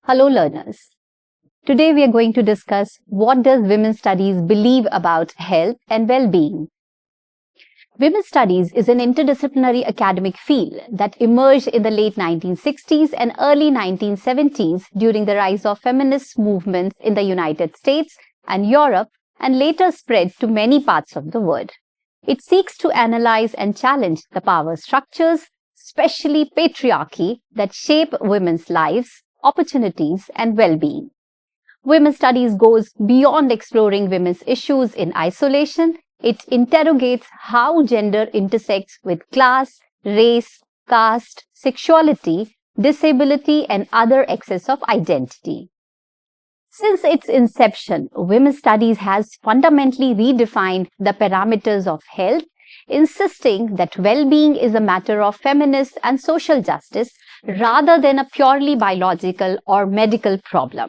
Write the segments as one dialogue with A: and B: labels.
A: Hello learners. Today we are going to discuss what does women's studies believe about health and well-being. Women's studies is an interdisciplinary academic field that emerged in the late 1960s and early 1970s during the rise of feminist movements in the United States and Europe and later spread to many parts of the world. It seeks to analyze and challenge the power structures, especially patriarchy, that shape women's lives, opportunities, and well-being. Women's studies goes beyond exploring women's issues in isolation. It interrogates how gender intersects with class, race, caste, sexuality, disability, and other excess of identity. Since its inception, women's studies has fundamentally redefined the parameters of health, insisting that well-being is a matter of feminist and social justice rather than a purely biological or medical problem.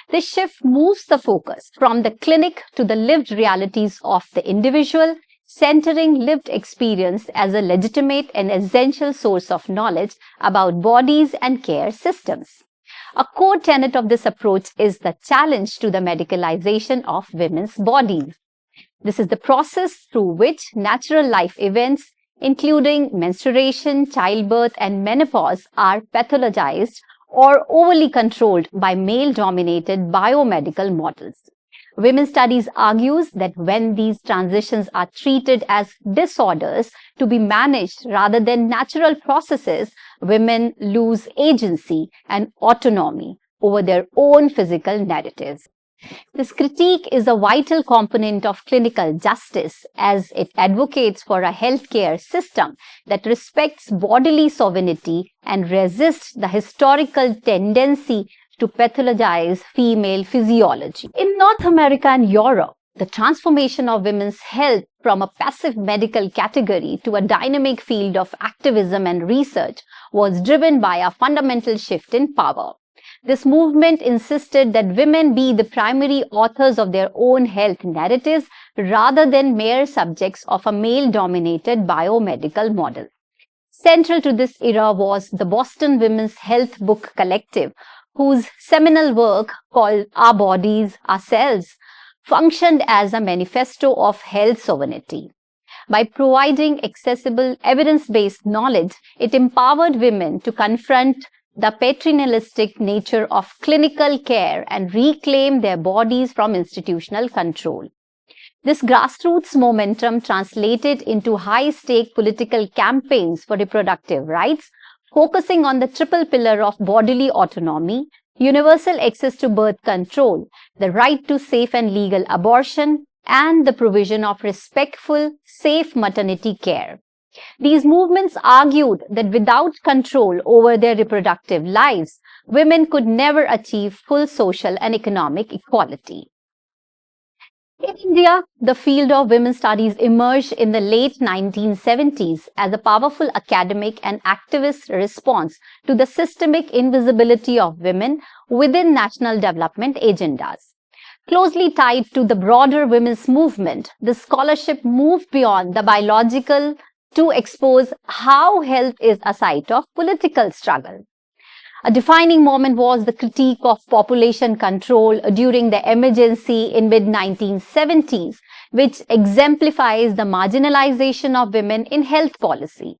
A: This shift moves the focus from the clinic to the lived realities of the individual, centering lived experience as a legitimate and essential source of knowledge about bodies and care systems. A core tenet of this approach is the challenge to the medicalization of women's bodies. This is the process through which natural life events, including menstruation, childbirth, and menopause, are pathologized or overly controlled by male-dominated biomedical models. Women's studies argues that when these transitions are treated as disorders to be managed rather than natural processes, women lose agency and autonomy over their own physical narratives. This critique is a vital component of clinical justice as it advocates for a healthcare system that respects bodily sovereignty and resists the historical tendency to pathologize female physiology. In North America and Europe, the transformation of women's health from a passive medical category to a dynamic field of activism and research was driven by a fundamental shift in power. This movement insisted that women be the primary authors of their own health narratives rather than mere subjects of a male-dominated biomedical model. Central to this era was the Boston Women's Health Book Collective, whose seminal work called Our Bodies, Ourselves functioned as a manifesto of health sovereignty. By providing accessible, evidence-based knowledge, it empowered women to confront the paternalistic nature of clinical care and reclaim their bodies from institutional control. This grassroots momentum translated into high-stake political campaigns for reproductive rights, focusing on the triple pillar of bodily autonomy, universal access to birth control, the right to safe and legal abortion, and the provision of respectful, safe maternity care. These movements argued that without control over their reproductive lives, women could never achieve full social and economic equality. In India, the field of women's studies emerged in the late 1970s as a powerful academic and activist response to the systemic invisibility of women within national development agendas. Closely tied to the broader women's movement, this scholarship moved beyond the biological to expose how health is a site of political struggle. A defining moment was the critique of population control during the emergency in mid-1970s, which exemplifies the marginalization of women in health policy.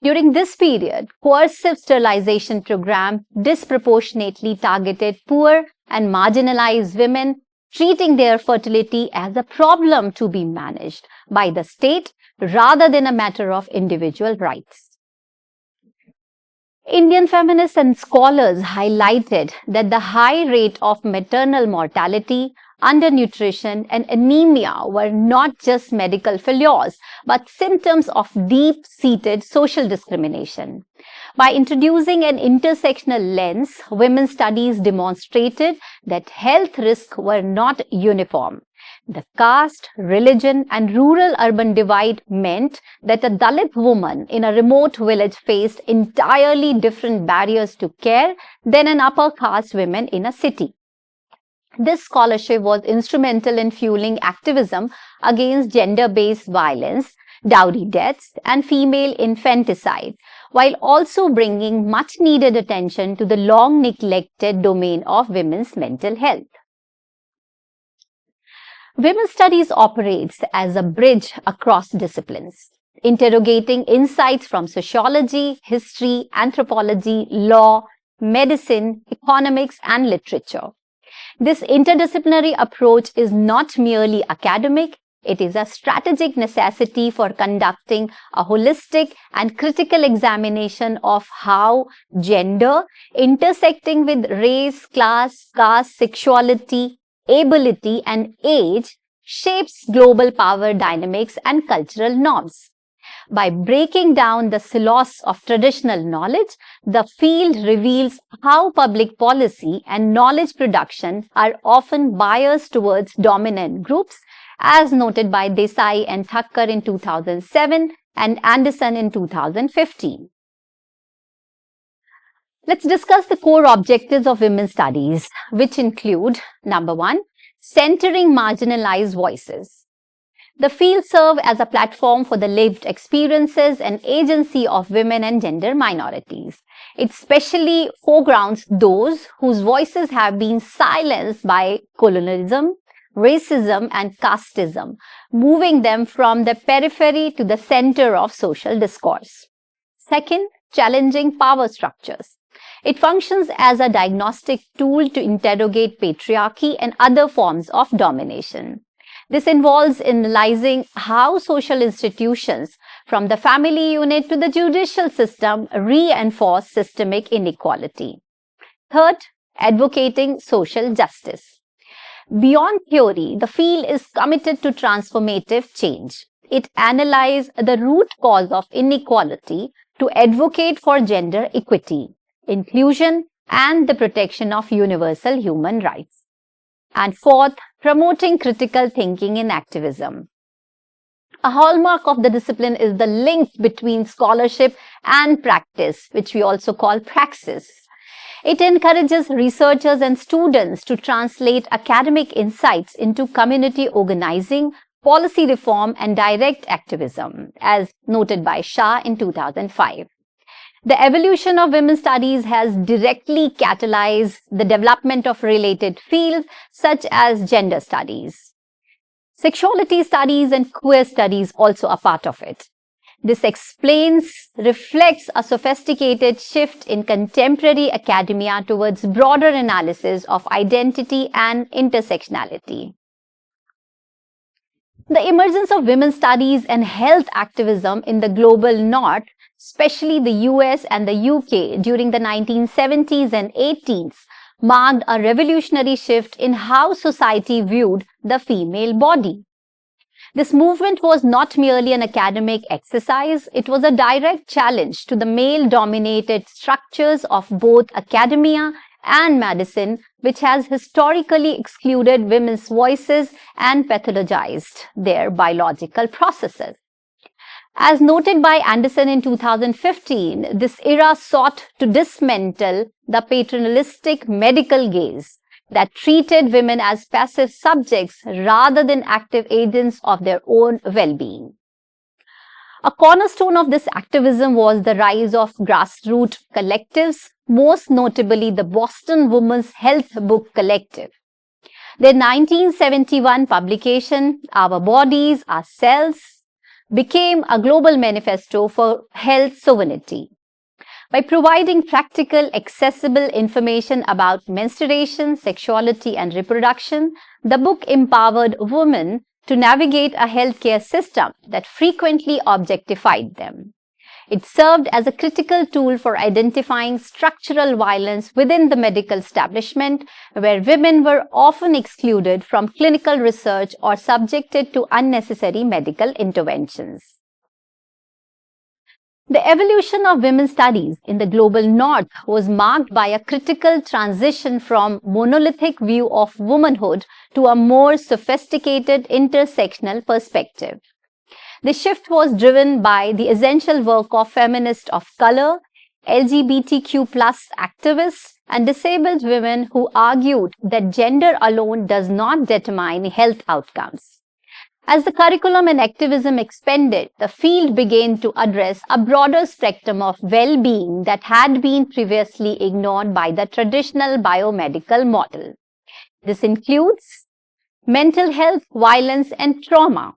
A: During this period, coercive sterilization program disproportionately targeted poor and marginalized women, treating their fertility as a problem to be managed by the state rather than a matter of individual rights. Indian feminists and scholars highlighted that the high rate of maternal mortality, undernutrition, and anemia were not just medical failures, but symptoms of deep-seated social discrimination. By introducing an intersectional lens, women's studies demonstrated that health risks were not uniform. The caste, religion, and rural-urban divide meant that a Dalit woman in a remote village faced entirely different barriers to care than an upper caste woman in a city. This scholarship was instrumental in fueling activism against gender-based violence, dowry deaths, and female infanticide, while also bringing much needed attention to the long neglected domain of women's mental health. Women's studies operates as a bridge across disciplines, interrogating insights from sociology, history, anthropology, law, medicine, economics, and literature. This interdisciplinary approach is not merely academic, it is a strategic necessity for conducting a holistic and critical examination of how gender, intersecting with race, class, caste, sexuality, ability, and age, shapes global power dynamics and cultural norms. By breaking down the silos of traditional knowledge, the field reveals how public policy and knowledge production are often biased towards dominant groups, as noted by Desai and Thakkar in 2007 and Anderson in 2015. Let's discuss the core objectives of women's studies, which include, number one, centering marginalized voices. The field serves as a platform for the lived experiences and agency of women and gender minorities. It specially foregrounds those whose voices have been silenced by colonialism, racism, and casteism, moving them from the periphery to the center of social discourse. Second, challenging power structures. It functions as a diagnostic tool to interrogate patriarchy and other forms of domination. This involves analyzing how social institutions, from the family unit to the judicial system, reinforce systemic inequality. Third, advocating social justice. Beyond theory, the field is committed to transformative change. It analyzes the root cause of inequality to advocate for gender equity, inclusion, and the protection of universal human rights. And fourth, promoting critical thinking in activism. A hallmark of the discipline is the link between scholarship and practice, which we also call praxis. It encourages researchers and students to translate academic insights into community organizing, policy reform, and direct activism, as noted by Shah in 2005. The evolution of women's studies has directly catalyzed the development of related fields such as gender studies. Sexuality studies and queer studies also are part of it. This reflects a sophisticated shift in contemporary academia towards broader analysis of identity and intersectionality. The emergence of women's studies and health activism in the global north, especially the US and the UK during the 1970s and 80s, marked a revolutionary shift in how society viewed the female body. This movement was not merely an academic exercise, it was a direct challenge to the male-dominated structures of both academia and medicine, which has historically excluded women's voices and pathologized their biological processes. As noted by Anderson in 2015, this era sought to dismantle the paternalistic medical gaze that treated women as passive subjects rather than active agents of their own well-being. A cornerstone of this activism was the rise of grassroots collectives, most notably the Boston Women's Health Book Collective. Their 1971 publication, Our Bodies, Our Cells, became a global manifesto for health sovereignty. By providing practical, accessible information about menstruation, sexuality, and reproduction, the book empowered women to navigate a healthcare system that frequently objectified them. It served as a critical tool for identifying structural violence within the medical establishment, where women were often excluded from clinical research or subjected to unnecessary medical interventions. The evolution of women's studies in the global north was marked by a critical transition from monolithic view of womanhood to a more sophisticated intersectional perspective. The shift was driven by the essential work of feminists of color, LGBTQ+ activists, and disabled women who argued that gender alone does not determine health outcomes. As the curriculum and activism expanded, the field began to address a broader spectrum of well-being that had been previously ignored by the traditional biomedical model. This includes mental health, violence, and trauma.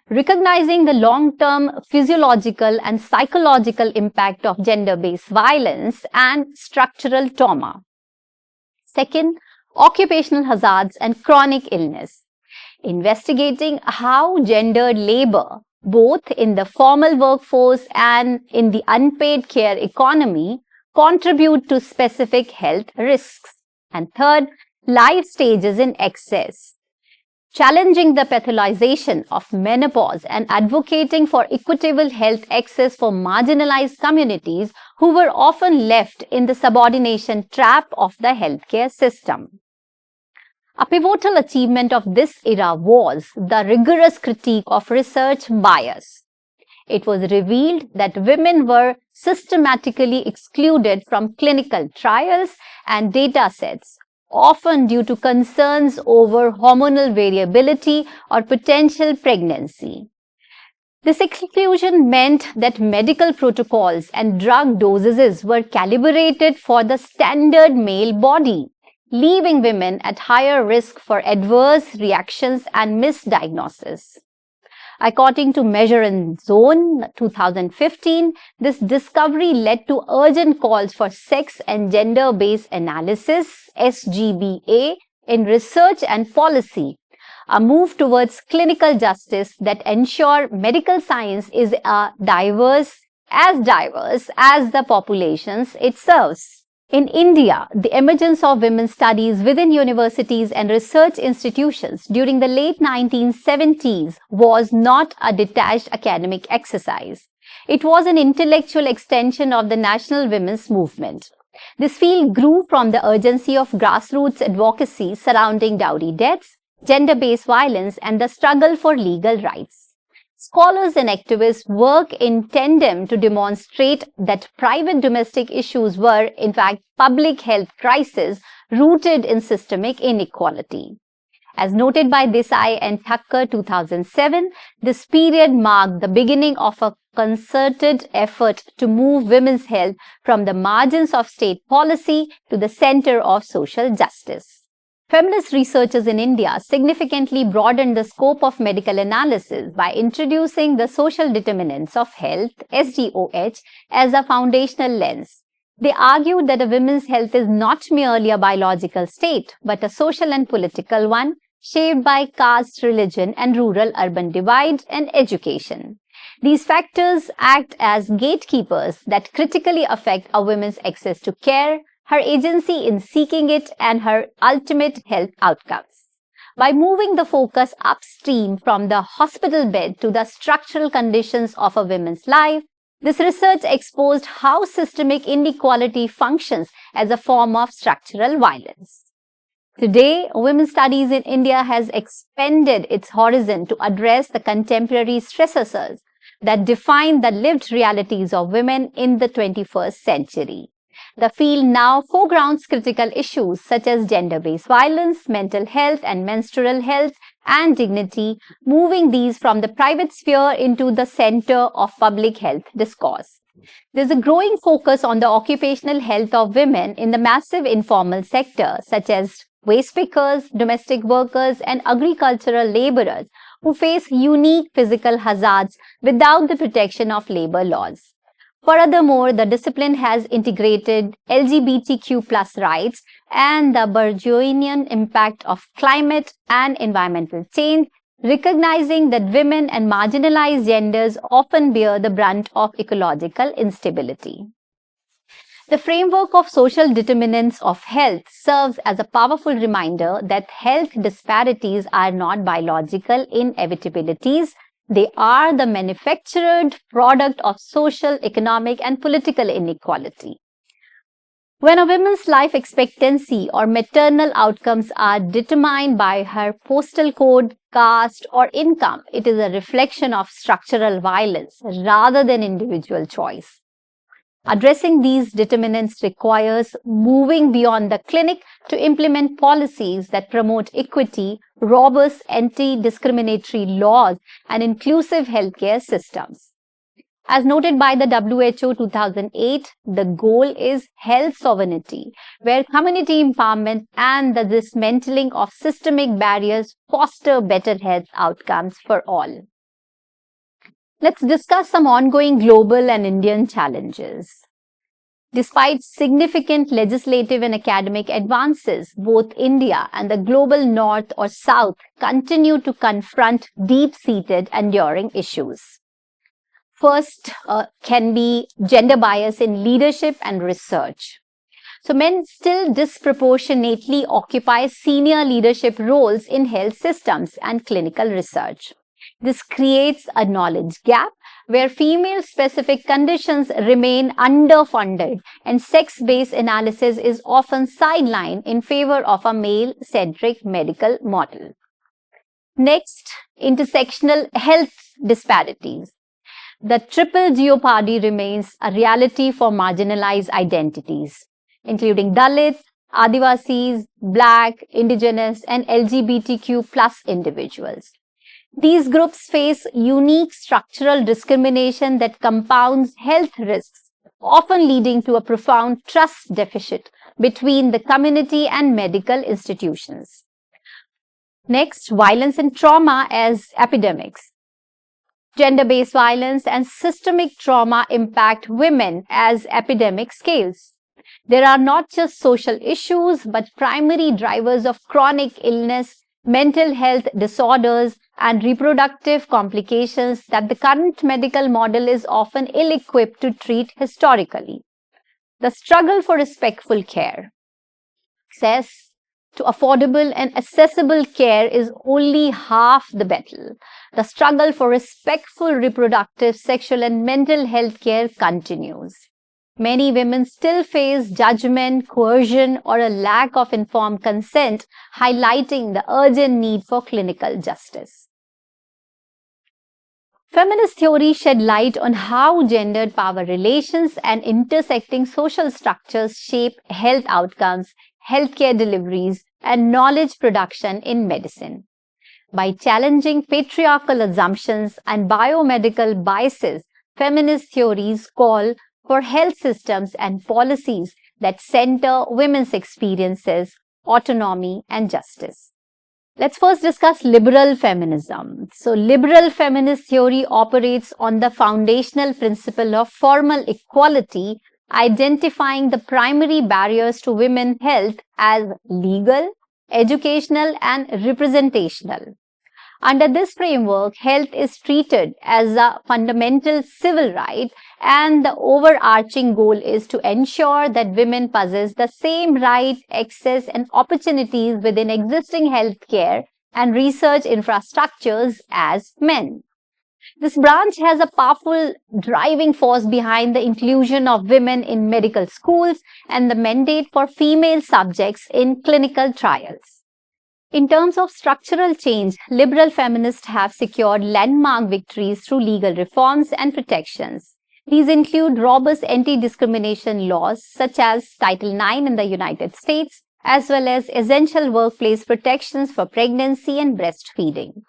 A: Recognizing the long-term physiological and psychological impact of gender-based violence and structural trauma. Second, occupational hazards and chronic illness. Investigating how gendered labor, both in the formal workforce and in the unpaid care economy, contribute to specific health risks. And third, life stages in excess. Challenging the pathologization of menopause and advocating for equitable health access for marginalized communities who were often left in the subordination trap of the healthcare system. A pivotal achievement of this era was the rigorous critique of research bias. It was revealed that women were systematically excluded from clinical trials and data sets, often due to concerns over hormonal variability or potential pregnancy. This exclusion meant that medical protocols and drug dosages were calibrated for the standard male body, leaving women at higher risk for adverse reactions and misdiagnosis. According to Measure and Zone 2015, this discovery led to urgent calls for sex and gender-based analysis (SGBA) in research and policy, a move towards clinical justice that ensure medical science is diverse as the populations it serves. In India, the emergence of women's studies within universities and research institutions during the late 1970s was not a detached academic exercise. It was an intellectual extension of the national women's movement. This field grew from the urgency of grassroots advocacy surrounding dowry deaths, gender-based violence, and the struggle for legal rights. Scholars and activists work in tandem to demonstrate that private domestic issues were, in fact, public health crises rooted in systemic inequality. As noted by Desai and Thakkar 2007, this period marked the beginning of a concerted effort to move women's health from the margins of state policy to the center of social justice. Feminist researchers in India significantly broadened the scope of medical analysis by introducing the social determinants of health (SDOH) as a foundational lens. They argued that a woman's health is not merely a biological state, but a social and political one, shaped by caste, religion, and rural-urban divide and education. These factors act as gatekeepers that critically affect a woman's access to care, her agency in seeking it, and her ultimate health outcomes. By moving the focus upstream from the hospital bed to the structural conditions of a woman's life, this research exposed how systemic inequality functions as a form of structural violence. Today, women's studies in India has expanded its horizon to address the contemporary stressors that define the lived realities of women in the 21st century. The field now foregrounds critical issues such as gender-based violence, mental health and menstrual health and dignity, moving these from the private sphere into the center of public health discourse. There is a growing focus on the occupational health of women in the massive informal sector such as waste pickers, domestic workers and agricultural laborers who face unique physical hazards without the protection of labor laws. Furthermore, the discipline has integrated LGBTQ+ rights and the burgeoning impact of climate and environmental change, recognizing that women and marginalized genders often bear the brunt of ecological instability. The framework of social determinants of health serves as a powerful reminder that health disparities are not biological inevitabilities. They are the manufactured product of social, economic, and political inequality. When a woman's life expectancy or maternal outcomes are determined by her postal code, caste, or income, it is a reflection of structural violence rather than individual choice. Addressing these determinants requires moving beyond the clinic to implement policies that promote equity, robust anti-discriminatory laws, and inclusive healthcare systems. As noted by the WHO 2008, the goal is health sovereignty, where community empowerment and the dismantling of systemic barriers foster better health outcomes for all. Let's discuss some ongoing global and Indian challenges. Despite significant legislative and academic advances, both India and the global north or south continue to confront deep-seated enduring issues. First can be gender bias in leadership and research. So men still disproportionately occupy senior leadership roles in health systems and clinical research. This creates a knowledge gap where female-specific conditions remain underfunded and sex-based analysis is often sidelined in favor of a male-centric medical model. Next, intersectional health disparities. The triple jeopardy remains a reality for marginalized identities, including Dalit, Adivasis, Black, Indigenous, and LGBTQ+ individuals. These groups face unique structural discrimination that compounds health risks, often leading to a profound trust deficit between the community and medical institutions. Next, violence and trauma as epidemics. Gender-based violence and systemic trauma impact women as epidemic scales. There are not just social issues, but primary drivers of chronic illness, mental health disorders, and reproductive complications that the current medical model is often ill-equipped to treat historically. The struggle for respectful care. Access to affordable and accessible care is only half the battle. The struggle for respectful reproductive, sexual, and mental health care continues. Many women still face judgment, coercion, or a lack of informed consent, highlighting the urgent need for clinical justice. Feminist theory shed light on how gendered power relations and intersecting social structures shape health outcomes, healthcare deliveries, and knowledge production in medicine. By challenging patriarchal assumptions and biomedical biases, feminist theories call for health systems and policies that center women's experiences, autonomy, and justice. Let's first discuss liberal feminism. So, liberal feminist theory operates on the foundational principle of formal equality, identifying the primary barriers to women's health as legal, educational, and representational. Under this framework, health is treated as a fundamental civil right, and the overarching goal is to ensure that women possess the same right, access, and opportunities within existing healthcare and research infrastructures as men. This branch has a powerful driving force behind the inclusion of women in medical schools and the mandate for female subjects in clinical trials. In terms of structural change, liberal feminists have secured landmark victories through legal reforms and protections. These include robust anti-discrimination laws such as Title IX in the United States, as well as essential workplace protections for pregnancy and breastfeeding.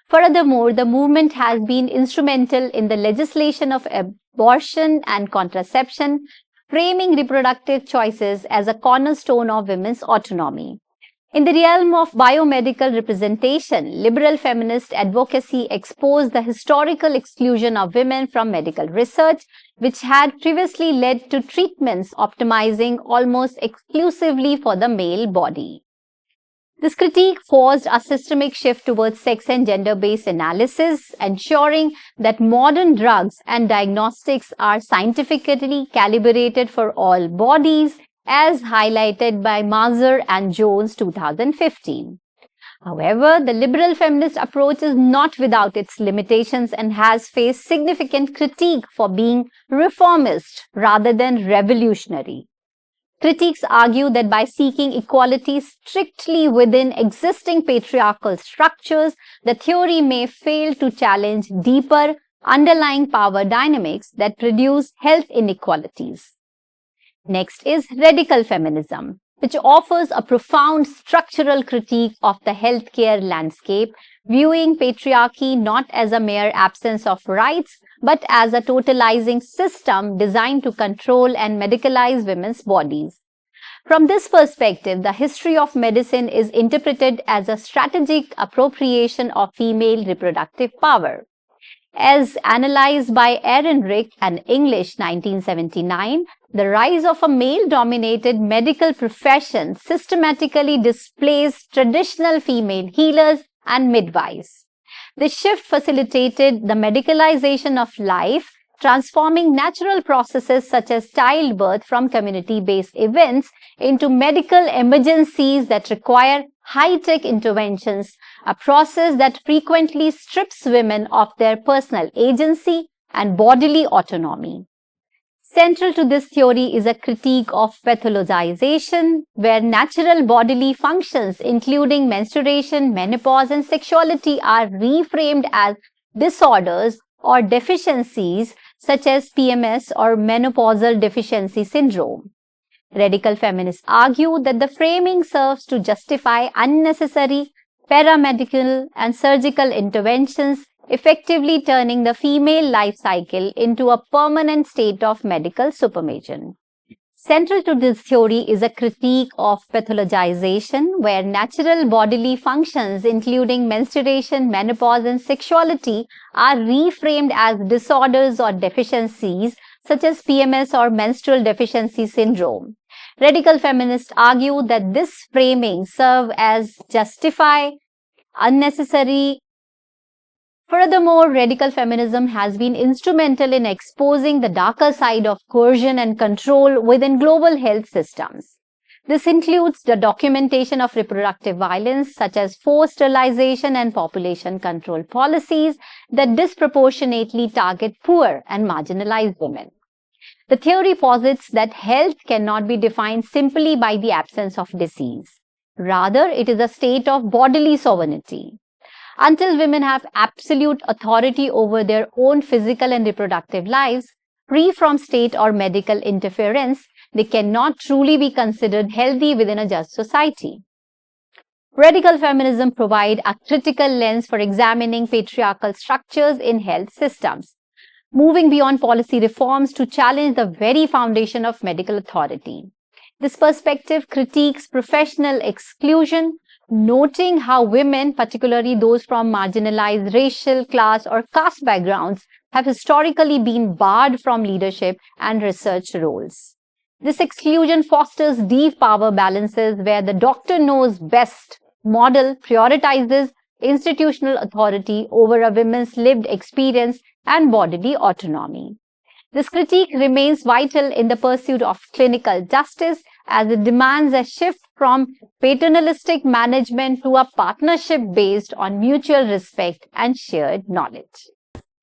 A: Furthermore, the movement has been instrumental in the legislation of abortion and contraception, framing reproductive choices as a cornerstone of women's autonomy. In the realm of biomedical representation, liberal feminist advocacy exposed the historical exclusion of women from medical research, which had previously led to treatments optimizing almost exclusively for the male body. This critique forced a systemic shift towards sex and gender-based analysis, ensuring that modern drugs and diagnostics are scientifically calibrated for all bodies, as highlighted by Mazur and Jones 2015. However, the liberal feminist approach is not without its limitations and has faced significant critique for being reformist rather than revolutionary. Critics argue that by seeking equality strictly within existing patriarchal structures, the theory may fail to challenge deeper underlying power dynamics that produce health inequalities. Next is radical feminism, which offers a profound structural critique of the healthcare landscape, viewing patriarchy not as a mere absence of rights, but as a totalizing system designed to control and medicalize women's bodies. From this perspective, the history of medicine is interpreted as a strategic appropriation of female reproductive power. As analyzed by Aaron Rick and English 1979, the rise of a male-dominated medical profession systematically displaced traditional female healers and midwives. The shift facilitated the medicalization of life, transforming natural processes such as childbirth from community-based events into medical emergencies that require high-tech interventions, a process that frequently strips women of their personal agency and bodily autonomy. Central to this theory is a critique of pathologization, where natural bodily functions, including menstruation, menopause, and sexuality, are reframed as disorders or deficiencies such as PMS or menopausal deficiency syndrome. Radical feminists argue that the framing serves to justify unnecessary paramedical and surgical interventions, effectively turning the female life cycle into a permanent state of medical supervision. Central to this theory is a critique of pathologization, where natural bodily functions, including menstruation, menopause, and sexuality, are reframed as disorders or deficiencies such as PMS or menstrual deficiency syndrome. Radical feminists argue that this framing serves as justify unnecessary. Furthermore, radical feminism has been instrumental in exposing the darker side of coercion and control within global health systems. This includes the documentation of reproductive violence, such as forced sterilization and population control policies that disproportionately target poor and marginalized women. The theory posits that health cannot be defined simply by the absence of disease. Rather, it is a state of bodily sovereignty. Until women have absolute authority over their own physical and reproductive lives, free from state or medical interference, they cannot truly be considered healthy within a just society. Radical feminism provides a critical lens for examining patriarchal structures in health systems, moving beyond policy reforms to challenge the very foundation of medical authority. This perspective critiques professional exclusion, noting how women, particularly those from marginalized racial, class, or caste backgrounds, have historically been barred from leadership and research roles. This exclusion fosters deep power balances where the doctor knows best model prioritizes institutional authority over a woman's lived experience and bodily autonomy. This critique remains vital in the pursuit of clinical justice, as it demands a shift from paternalistic management to a partnership based on mutual respect and shared knowledge.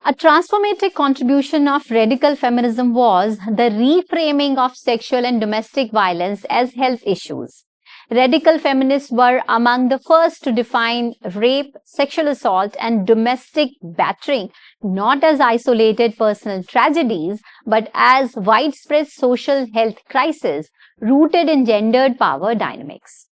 A: A transformative contribution of radical feminism was the reframing of sexual and domestic violence as health issues. Radical feminists were among the first to define rape, sexual assault, and domestic battering not as isolated personal tragedies, but as widespread social health crises rooted in gendered power dynamics.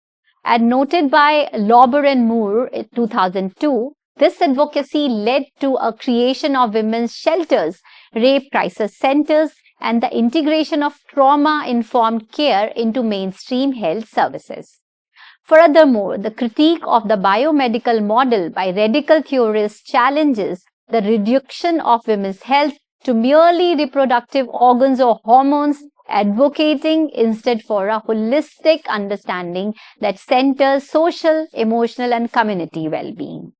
A: As noted by Lauber and Moore in 2002, this advocacy led to a creation of women's shelters, rape crisis centers, and the integration of trauma-informed care into mainstream health services. Furthermore, the critique of the biomedical model by radical theorists challenges the reduction of women's health to merely reproductive organs or hormones, advocating instead for a holistic understanding that centers social, emotional, and community well-being.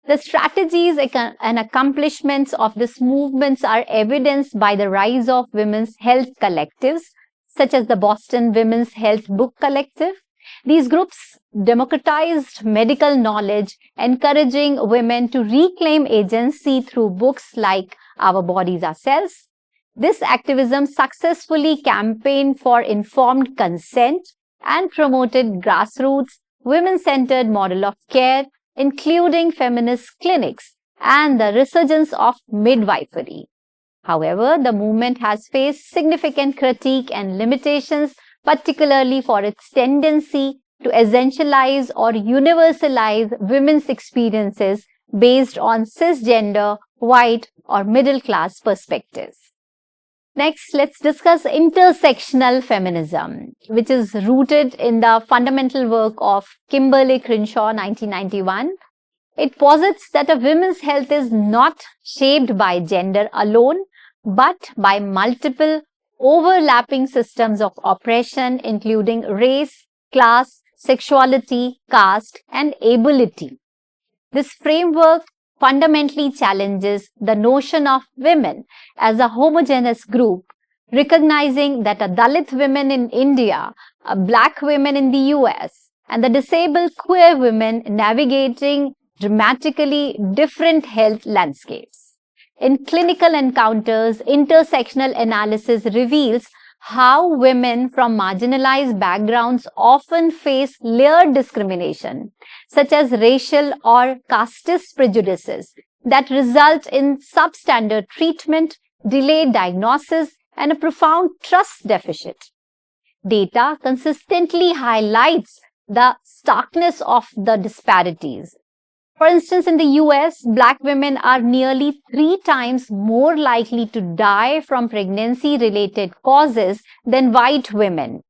A: The strategies and accomplishments of these movements are evidenced by the rise of women's health collectives, such as the Boston Women's Health Book Collective. These groups democratized medical knowledge, encouraging women to reclaim agency through books like Our Bodies, Our Cells. This activism successfully campaigned for informed consent and promoted grassroots, women-centered model of care, including feminist clinics and the resurgence of midwifery. However, the movement has faced significant critique and limitations, particularly for its tendency to essentialize or universalize women's experiences based on cisgender, white, or middle class perspectives. Next, let's discuss intersectional feminism, which is rooted in the fundamental work of Kimberly Crenshaw, 1991. It posits that a woman's health is not shaped by gender alone, but by multiple overlapping systems of oppression, including race, class, sexuality, caste, and ability. This framework fundamentally challenges the notion of women as a homogeneous group, recognizing that a Dalit women in India, a Black women in the US, and the disabled queer women navigating dramatically different health landscapes. In clinical encounters, intersectional analysis reveals how women from marginalized backgrounds often face layered discrimination, such as racial or casteist prejudices that result in substandard treatment, delayed diagnosis, and a profound trust deficit. Data consistently highlights the starkness of the disparities. For instance, in the US, Black women are nearly 3 times more likely to die from pregnancy-related causes than white women,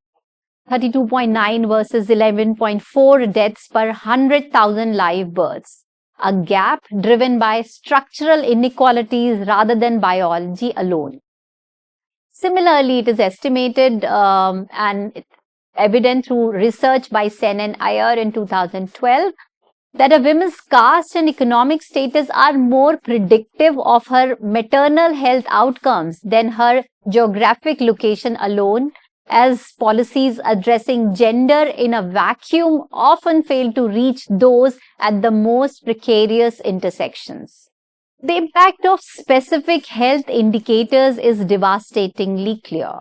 A: 32.9 versus 11.4 deaths per 100,000 live births, a gap driven by structural inequalities rather than biology alone. Similarly, it is estimated and evident through research by Sen and Iyer in 2012 that a woman's caste and economic status are more predictive of her maternal health outcomes than her geographic location alone, as policies addressing gender in a vacuum often fail to reach those at the most precarious intersections. The impact of specific health indicators is devastatingly clear.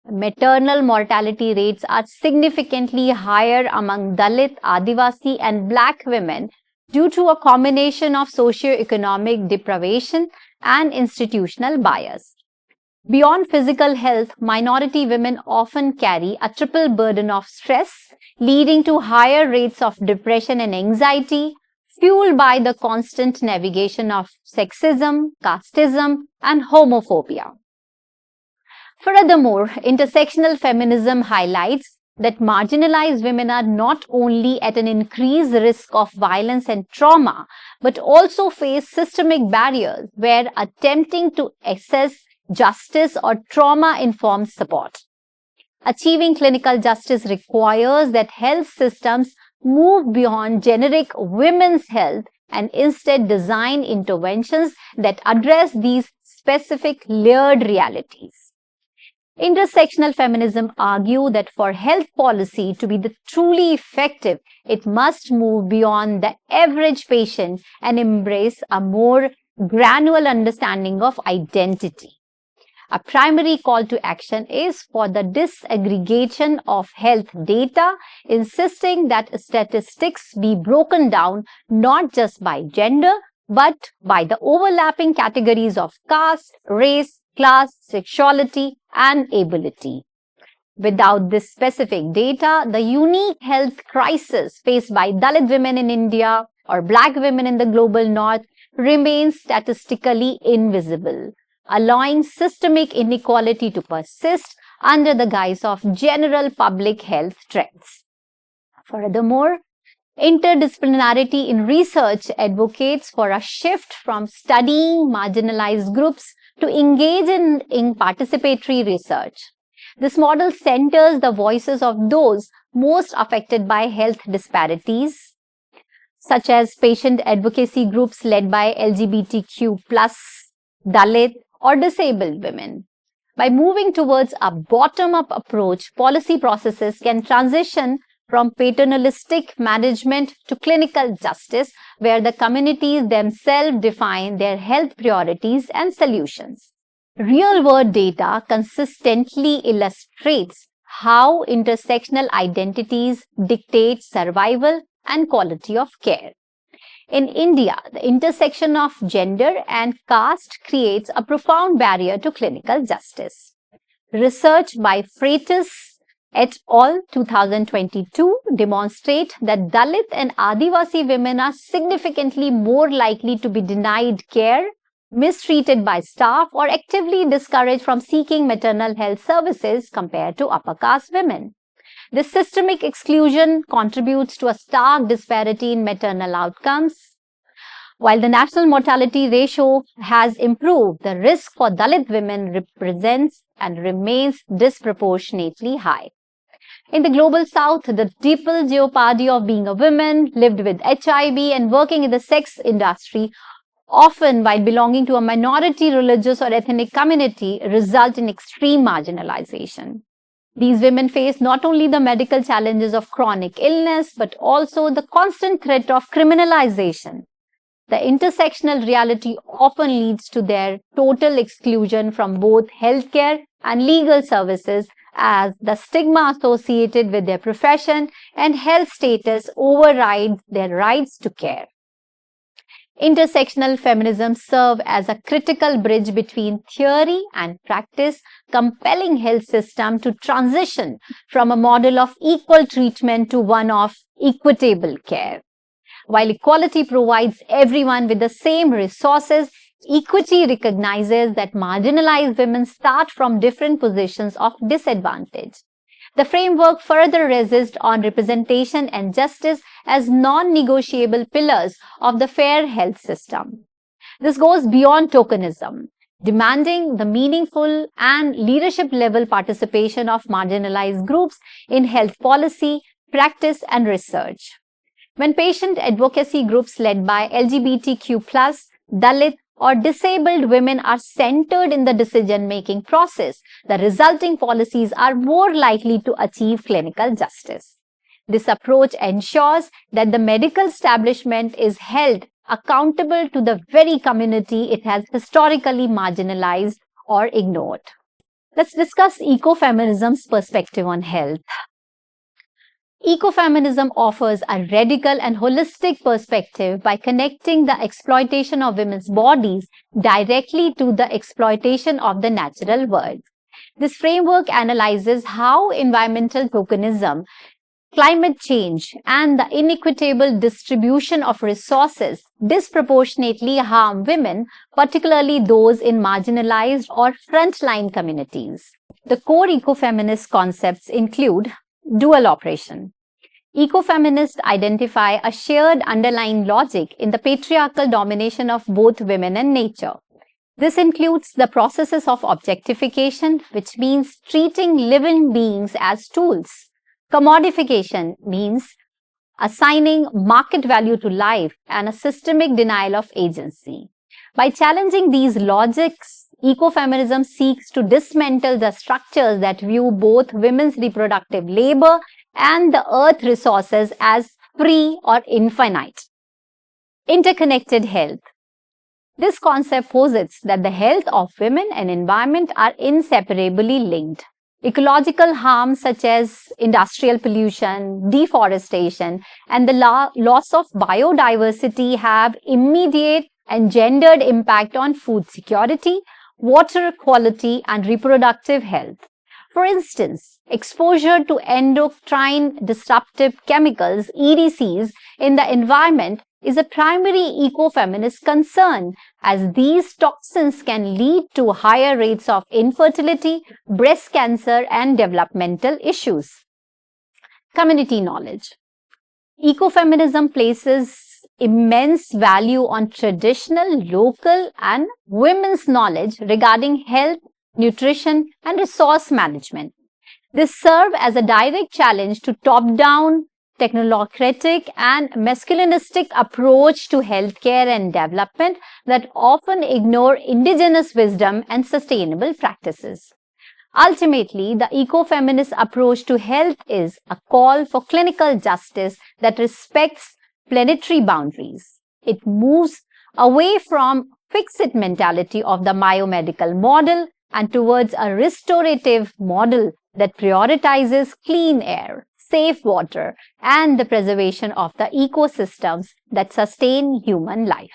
A: Maternal mortality rates are significantly higher among Dalit, Adivasi, and Black women due to a combination of socioeconomic deprivation and institutional bias. Beyond physical health, minority women often carry a triple burden of stress, leading to higher rates of depression and anxiety, fueled by the constant navigation of sexism, casteism, and homophobia. Furthermore, intersectional feminism highlights that marginalized women are not only at an increased risk of violence and trauma, but also face systemic barriers where attempting to access justice or trauma-informed support. Achieving clinical justice requires that health systems move beyond generic women's health and instead design interventions that address these specific layered realities. Intersectional feminism argues that for health policy to be truly effective, it must move beyond the average patient and embrace a more granular understanding of identity. A primary call to action is for the disaggregation of health data, insisting that statistics be broken down not just by gender, but by the overlapping categories of caste, race, class, sexuality, and ability. Without this specific data, the unique health crisis faced by Dalit women in India or Black women in the global North remains statistically invisible, allowing systemic inequality to persist under the guise of general public health trends. Furthermore, interdisciplinarity in research advocates for a shift from studying marginalized groups to engage in participatory research. This model centers the voices of those most affected by health disparities, such as patient advocacy groups led by LGBTQ+, Dalit, or disabled women. By moving towards a bottom-up approach, policy processes can transition from paternalistic management to clinical justice, where the communities themselves define their health priorities and solutions. Real-world data consistently illustrates how intersectional identities dictate survival and quality of care. In India, the intersection of gender and caste creates a profound barrier to clinical justice. Research by Freitas et al. 2022 demonstrate that Dalit and Adivasi women are significantly more likely to be denied care, mistreated by staff, or actively discouraged from seeking maternal health services compared to upper caste women. This systemic exclusion contributes to a stark disparity in maternal outcomes. While the national mortality ratio has improved, the risk for Dalit women represents and remains disproportionately high. In the global south, the triple jeopardy of being a woman, lived with HIV, and working in the sex industry, often while belonging to a minority religious or ethnic community, result in extreme marginalization. These women face not only the medical challenges of chronic illness, but also the constant threat of criminalization. The intersectional reality often leads to their total exclusion from both healthcare and legal services, as the stigma associated with their profession and health status overrides their rights to care. Intersectional feminism serves as a critical bridge between theory and practice, compelling health system to transition from a model of equal treatment to one of equitable care. While equality provides everyone with the same resources, equity recognizes that marginalized women start from different positions of disadvantage. The framework further insists on representation and justice as non-negotiable pillars of the fair health system. This goes beyond tokenism, demanding the meaningful and leadership-level participation of marginalized groups in health policy, practice, and research. When patient advocacy groups led by LGBTQ+, Dalit, or disabled women are centered in the decision-making process, the resulting policies are more likely to achieve clinical justice. This approach ensures that the medical establishment is held accountable to the very community it has historically marginalized or ignored. Let's discuss ecofeminism's perspective on health. Ecofeminism offers a radical and holistic perspective by connecting the exploitation of women's bodies directly to the exploitation of the natural world. This framework analyzes how environmental tokenism, climate change, and the inequitable distribution of resources disproportionately harm women, particularly those in marginalized or frontline communities. The core ecofeminist concepts include dual operation. Ecofeminists identify a shared underlying logic in the patriarchal domination of both women and nature. This includes the processes of objectification, which means treating living beings as tools. Commodification means assigning market value to life, and a systemic denial of agency. By challenging these logics, ecofeminism seeks to dismantle the structures that view both women's reproductive labor and the earth resources as free or infinite. Interconnected health. This concept posits that the health of women and environment are inseparably linked. Ecological harms such as industrial pollution, deforestation, and the loss of biodiversity have immediate and gendered impact on food security, water quality, and reproductive health. For instance, exposure to endocrine disruptive chemicals, EDCs, in the environment is a primary ecofeminist concern, as these toxins can lead to higher rates of infertility, breast cancer, and developmental issues. Community knowledge. Ecofeminism places immense value on traditional, local, and women's knowledge regarding health, nutrition, and resource management. This serves as a direct challenge to top-down, technocratic, and masculinistic approach to healthcare and development that often ignore indigenous wisdom and sustainable practices. Ultimately, the ecofeminist approach to health is a call for clinical justice that respects planetary boundaries. It moves away from fixed mentality of the biomedical model and towards a restorative model that prioritizes clean air, safe water, and the preservation of the ecosystems that sustain human life.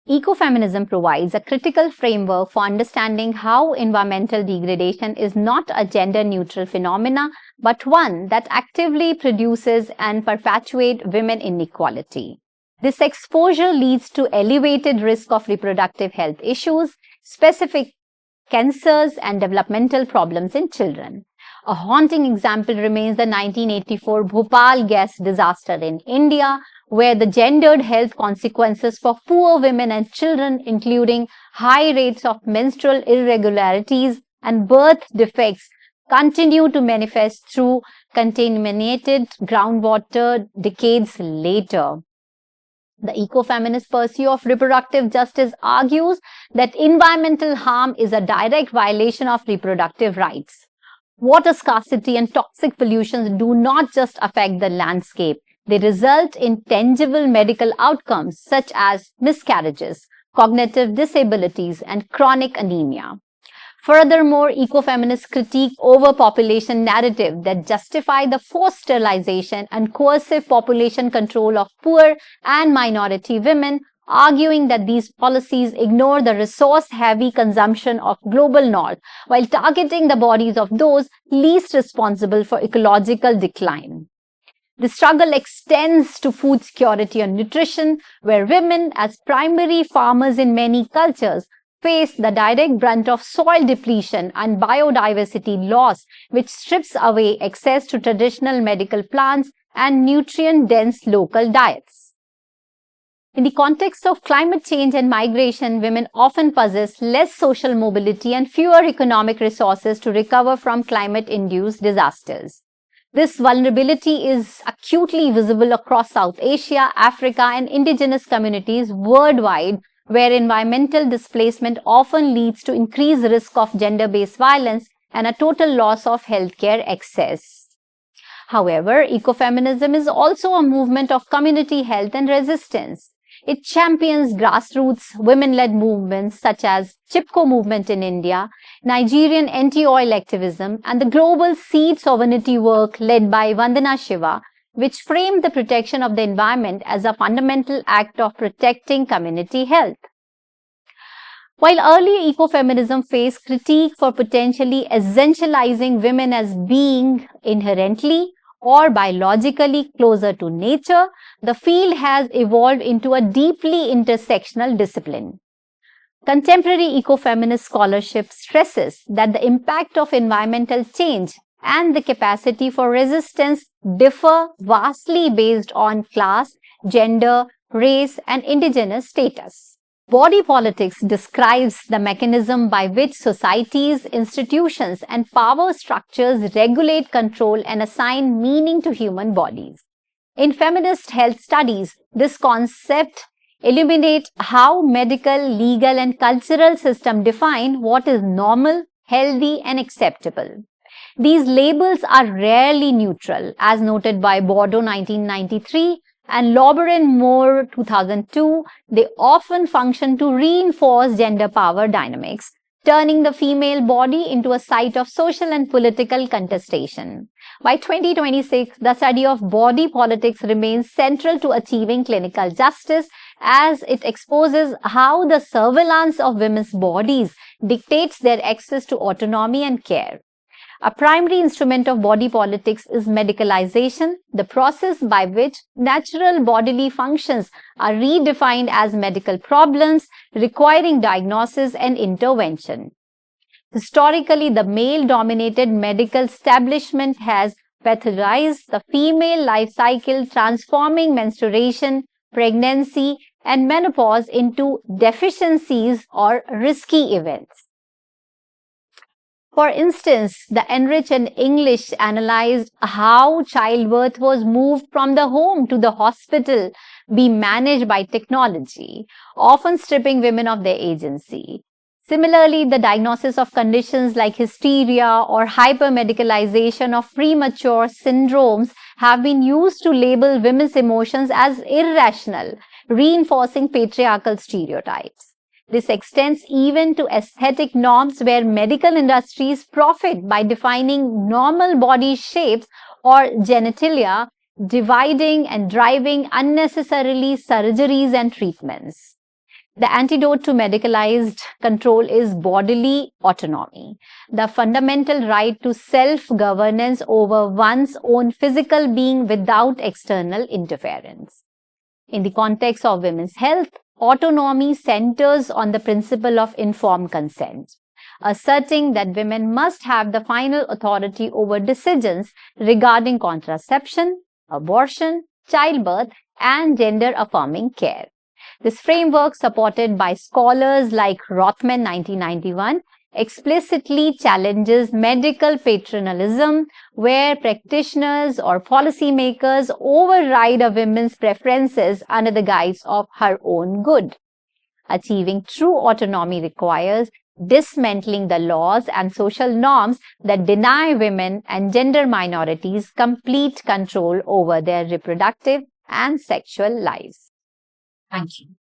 A: Ecofeminism provides a critical framework for understanding how environmental degradation is not a gender-neutral phenomena, but one that actively produces and perpetuates women inequality. This exposure leads to elevated risk of reproductive health issues, specific cancers, and developmental problems in children. A haunting example remains the 1984 Bhopal gas disaster in India, where the gendered health consequences for poor women and children, including high rates of menstrual irregularities and birth defects, continue to manifest through contaminated groundwater decades later. The ecofeminist pursuit of reproductive justice argues that environmental harm is a direct violation of reproductive rights. Water scarcity and toxic pollution do not just affect the landscape. They result in tangible medical outcomes such as miscarriages, cognitive disabilities, and chronic anemia. Furthermore, ecofeminists critique overpopulation narrative that justify the forced sterilization and coercive population control of poor and minority women, arguing that these policies ignore the resource-heavy consumption of global north while targeting the bodies of those least responsible for ecological decline. The struggle extends to food security and nutrition, where women, as primary farmers in many cultures, face the direct brunt of soil depletion and biodiversity loss, which strips away access to traditional medical plants and nutrient-dense local diets. In the context of climate change and migration, women often possess less social mobility and fewer economic resources to recover from climate-induced disasters. This vulnerability is acutely visible across South Asia, Africa, and indigenous communities worldwide, where environmental displacement often leads to increased risk of gender-based violence and a total loss of healthcare access. However, ecofeminism is also a movement of community health and resistance. It champions grassroots women-led movements such as Chipko movement in India, Nigerian anti-oil activism, and the global seed sovereignty work led by Vandana Shiva, which framed the protection of the environment as a fundamental act of protecting community health. While early ecofeminism faced critique for potentially essentializing women as being inherently or biologically closer to nature, the field has evolved into a deeply intersectional discipline. Contemporary ecofeminist scholarship stresses that the impact of environmental change and the capacity for resistance differ vastly based on class, gender, race, and indigenous status. Body politics describes the mechanism by which societies, institutions, and power structures regulate, control, and assign meaning to human bodies. In feminist health studies, this concept illuminates how medical, legal, and cultural systems define what is normal, healthy, and acceptable. These labels are rarely neutral, as noted by Bordeaux 1993 and Lauber-Moore 2002. They often function to reinforce gender power dynamics, turning the female body into a site of social and political contestation. By 2026, the study of body politics remains central to achieving clinical justice, as it exposes how the surveillance of women's bodies dictates their access to autonomy and care. A primary instrument of body politics is medicalization, the process by which natural bodily functions are redefined as medical problems requiring diagnosis and intervention. Historically, the male-dominated medical establishment has pathologized the female life cycle, transforming menstruation, pregnancy, and menopause into deficiencies or risky events. For instance, the Enrich and English analyzed how childbirth was moved from the home to the hospital, be managed by technology, often stripping women of their agency. Similarly, the diagnosis of conditions like hysteria or hypermedicalization of premature syndromes have been used to label women's emotions as irrational, reinforcing patriarchal stereotypes. This extends even to aesthetic norms where medical industries profit by defining normal body shapes or genitalia, dividing and driving unnecessarily surgeries and treatments. The antidote to medicalized control is bodily autonomy, the fundamental right to self-governance over one's own physical being without external interference. In the context of women's health, autonomy centers on the principle of informed consent, asserting that women must have the final authority over decisions regarding contraception, abortion, childbirth, and gender-affirming care. This framework, supported by scholars like Rothman 1991, explicitly challenges medical paternalism, where practitioners or policymakers override a woman's preferences under the guise of her own good. Achieving true autonomy requires dismantling the laws and social norms that deny women and gender minorities complete control over their reproductive and sexual lives.
B: Thank you.